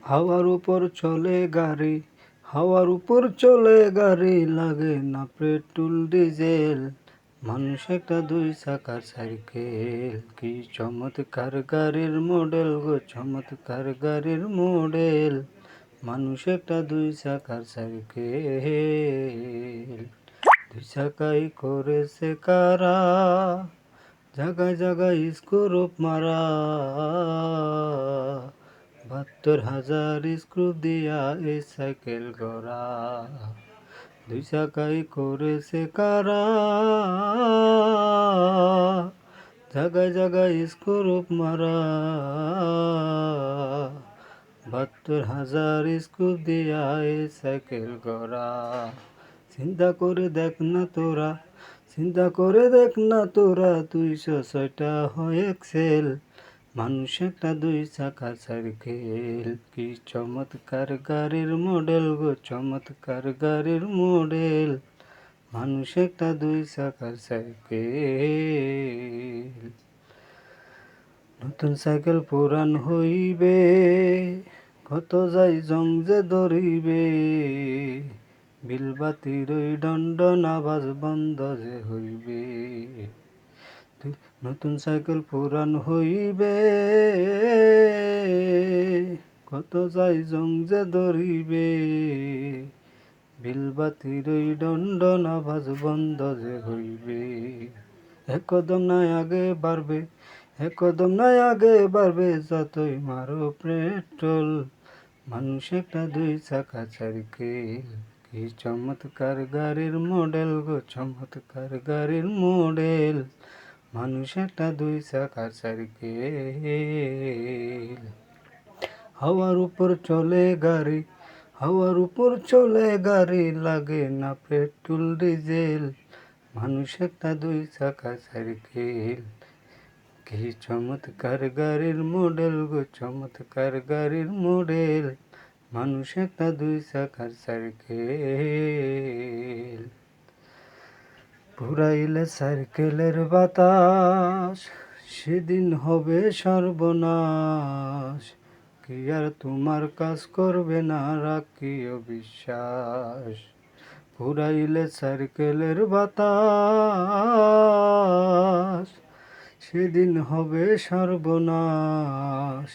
হাওয়ার উপর চলে গাড়ি, হাওয়ার উপর চলে গাড়ি, লাগে না পেট্রোল ডিজেল। মানুষ একটা দুই চাকার সাইকেল, কি চমৎকার গাড়ির মডেল গো, চমৎকার গাড়ির মডেল। মানুষ একটা দুই চাকার সাইকেল, দুই চাকাই করেছে কারা, জায়গায় জায়গায় স্ক্রুপ মারা। ৭২,০০০ স্ক্রু দিয়া এই সাইকেল গড়া, দুই চাকাই করেছে কারা, জায়গায় জায়গায় স্ক্রুপ মারা। ৭২,০০০ স্ক্রু দিয়া এই সাইকেল গড়া। চিন্তা করে দেখ না তোরা, চিন্তা করে দেখ না তোরা, ২০৬টা হয় এক্সেল। মানুষ একটা দুই চাকার সাইকেল, কি চমৎকার গাড়ির মডেল গো, চমৎকার গাড়ির মডেল। মানুষ একটা দুই চাকার সাইকেল। নতুন সাইকেল পুরান হইবে, কত যাই জং যে ধরিবে। বিলবাতির ওই দণ্ডন আওয়াজ বন্ধ যে হইবে। নতুন সাইকেল পুরান হইবে, কত যাই জং যে ধরিবে। বিলবাতির ওই দণ্ডন আওয়াজ বন্ধ যে হইবে। এক কদম নাই আগে বাড়বে, এক কদম নাই আগে বাড়বে, যতই মারো পেট্রোল। মানুষ একটা দুই চাকা সাইকেল, কি চমৎকার গাড়ির মডেল গো, চমৎকার গাড়ির মডেল। মানুষ একটা দুই চাকার সাইকেল। হাওয়ার উপর চলে গাড়ি, হাওয়ার উপর চলে গাড়ি, লাগে না পেট্রোল ডিজেল। মানুষ একটা দুই চাকা সাইকেল, কি চমৎকার গাড়ির মডেল গো, চমৎকার গাড়ির মডেল। মানুষ একটা দুই চাকার সাইকেল। পুরাইলে সাইকেলের বাতাস, সেদিন হবে সর্বনাশ। কি আর তোমার কাজ করবে না, রাখিও বিশ্বাস। পুরাইলে সাইকেলের বাতাস, সেদিন হবে সর্বনাশ।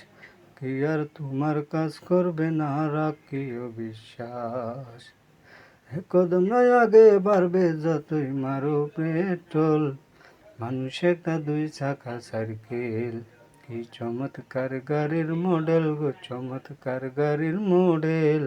কি আর তোমার কাজ করবে না, রাখিও বিশ্বাস। এক কদম নাই আগে বাড়বে, যতই মারো পেট্রোল। মানুষ একটা দুই চাকা সাইকেল, কি চমৎকার গাড়ির মডেল গো, চমৎকার গাড়ির মডেল।